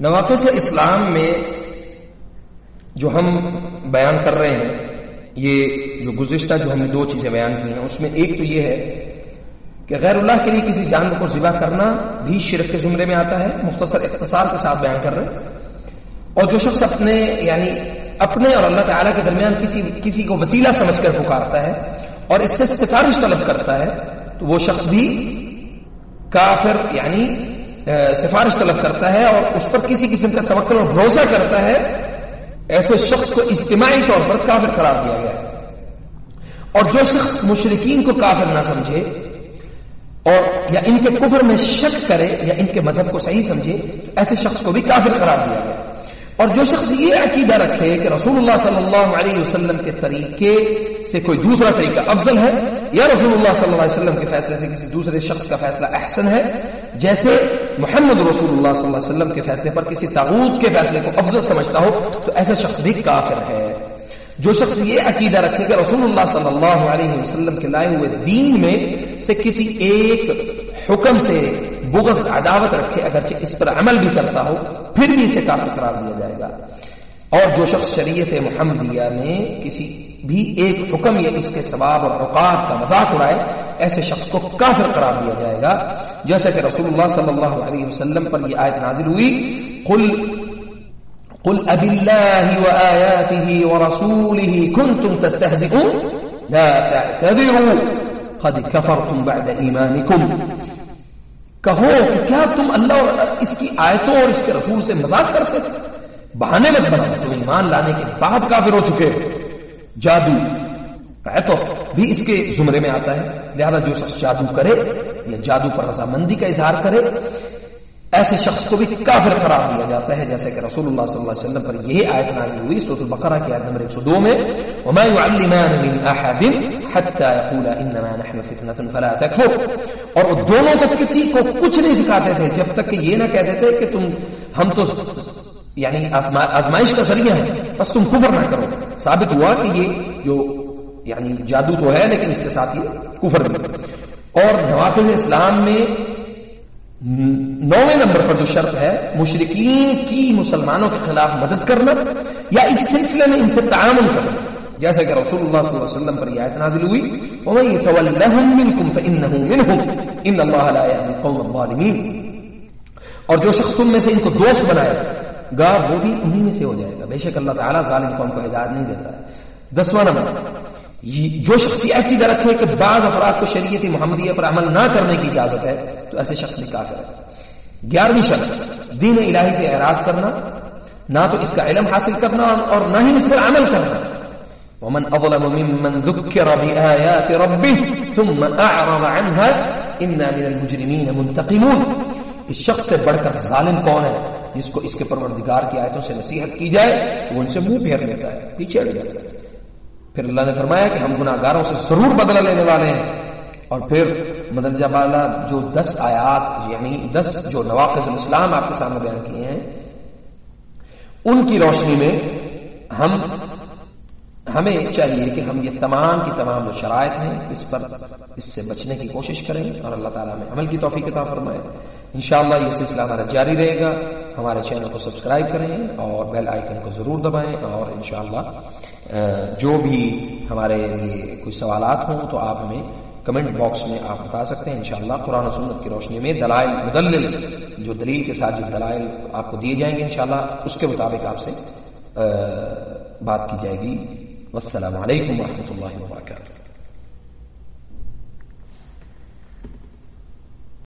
نواقض اسلام میں جو ہم بیان کر رہے ہیں، یہ جو گزشتہ جو ہم نے 2 چیزیں بیان کی ہیں، اس میں ایک تو یہ ہے کہ غیر اللہ کے لیے کسی جانور کو ذبح کرنا بھی شرک کے زمرے میں آتا ہے، مختصر اختصار کے ساتھ بیان کر رہے ہیں. اور جو شخص اپنے اور اللہ تعالیٰ کے درمیان کسی کو وسیلہ سمجھ کر پکارتا ہے اور اس سے سفارش طلب کرتا ہے تو وہ شخص بھی کافر، سفارش طلب کرتا ہے اور اس پر کسی قسم کا توکل اور بھروسہ کرتا ہے، ایسے شخص کو اجتماعی طور پر کافر قرار دیا گیا ہے. اور جو شخص مشرکین کو کافر نہ سمجھے اور یا ان کے کفر میں شک کرے یا ان کے مذہب کو صحیح سمجھے، ایسے شخص کو بھی کافر قرار دیا گیا. اور جو شخص یہ عقیدہ رکھے کہ رسول اللہ صلی اللہ علیہ وسلم کے طریقے سے کوئی دوسرا طریقہ افضل ہے یا رسول اللہ صلی اللہ علیہ وسلم کے فیصلے سے کسی دوسرے شخص کا فیصلہ احسن ہے، جیسے محمد رسول اللہ صلی اللہ علیہ وسلم کے فیصلے پر کسی طاغوت کے فیصلے کو افضل سمجھتا ہو، تو ایسا شخص بھی کافر ہے. جو شخص یہ عقیدہ رکھے کہ رسول اللہ صلی اللہ علیہ وسلم کے لائے ہوئے دین میں سے کسی ایک حکم سے بغض عداوت رکھے، اگرچہ اس پر عمل بھی کرتا ہو، پھر بھی اسے کافر قرار دیا جائے گا. اور جو شخص شریعت محمدیہ میں کسی بھی ایک حکم یا اس کے ثواب اور اوقات کا مذاق اڑائے، ایسے شخص کو کافر قرار دیا جائے گا. جیسا کہ رسول اللہ صلی اللہ علیہ وسلم پر یہ آیت نازل ہوئی، قل ابی اللہ وآیاتہ ورسولہ کنتم تستہزئون لا تعتذروا قد کفرتم بعد ایمانکم. کہو کہ کیا تم اللہ اور اس کی آیتوں اور اس کے رسول سے مذاق کرتے تھے؟ بہانے مت بناؤ، تم ایمان لانے کے بعد کافر ہو چکے ہو. جادو تو بھی اس کے زمرے میں آتا ہے، لہذا جو شخص جادو کرے یا جادو پر رضامندی کا اظہار کرے، ایسے شخص کو بھی کافر قرار دیا جاتا ہے. جیسے کہ رسول اللہ صلی اللہ علیہ وسلم پر یہ آیت نازل ہوئی سورۃ البقرہ کی آیت نمبر 102 میں، وما يعلمان من احد حتى يقولا انما نحن فتنة فلا تكفر. اور وہ دونوں کو کسی کو کچھ نہیں سکھاتے تھے جب تک کہ یہ نہ کہہ دیتے کہ ہم تو آزمائش کا ذریعہ ہے، بس تم کفر نہ کرو. ثابت ہوا کہ یہ جو جادو تو ہے لیکن اس کے ساتھ یہ کفر بھی. اور نواقض اسلام میں 9ویں نمبر پر جو شرط ہے، مشرکین کی مسلمانوں کے خلاف مدد کرنا یا اس سلسلے میں ان سے تعامل کرنا، جیسا کہ رسول اللہ صلی اللہ علیہ وسلم پر یہ آیت نازل ہوئی، وَمَن يَتَوَلَّهُم مِّنكُمْ فَإِنَّهُ مِنْهُمْ إِنَّ اللَّهَ لَا يَهْدِي الْقَوْمَ الظَّالِمِينَ. اور جو شخص تم میں سے ان کو دوست بنائے گا وہ بھی انہی میں سے ہو جائے گا، بے شک اللہ تعالیٰ ظالم قوم کو ہدایت نہیں دیتا ہے. 10واں نمبر، جو شخص یہ عقیدہ رکھے کہ بعض افراد کو شریعت محمدیہ پر عمل نہ کرنے کی اجازت ہے تو ایسے شخص بھی کافر ہے. 11ویں شرط، دین الہی سے اعراض کرنا، نہ تو اس کا علم حاصل کرنا اور نہ ہی اس پر عمل کرنا. ومن اظلم ممن ذکر بآیات ربه ثم اعرض عنها انا من المجرمین منتقمون. اس شخص سے بڑھ کر ظالم کون ہے جس کو اس کے پروردگار کی آیتوں سے نصیحت کی جائے وہ ان سے منہ پھیر لیتا ہے، پیچھے ہٹ جاتا ہے. پھر اللہ نے فرمایا کہ ہم گناہگاروں سے ضرور بدلہ لینے والے ہیں. اور پھر مدرجہ بالا جو 10 آیات 10 جو نواقض الاسلام آپ کے سامنے بیان کیے ہیں، ان کی روشنی میں ہمیں چاہیے کہ ہم یہ تمام کی تمام جو شرائط ہیں اس سے بچنے کی کوشش کریں اور اللہ تعالیٰ میں عمل کی توفیق عطا فرمائے. انشاءاللہ یہ سلسلہ ہمارا جاری رہے گا. ہمارے چینل کو سبسکرائب کریں اور بیل آئیکن کو ضرور دبائیں. اور انشاءاللہ جو بھی ہمارے لیے کوئی سوالات ہوں تو آپ ہمیں کمنٹ باکس میں آپ بتا سکتے ہیں. انشاءاللہ قرآن و سنت کی روشنی میں دلائل مدلل جو دلیل کے ساتھ جو دلائل آپ کو دیے جائیں گے انشاءاللہ اس کے مطابق آپ سے بات کی جائے گی. والسلام علیکم ورحمۃ اللہ وبرکاتہ.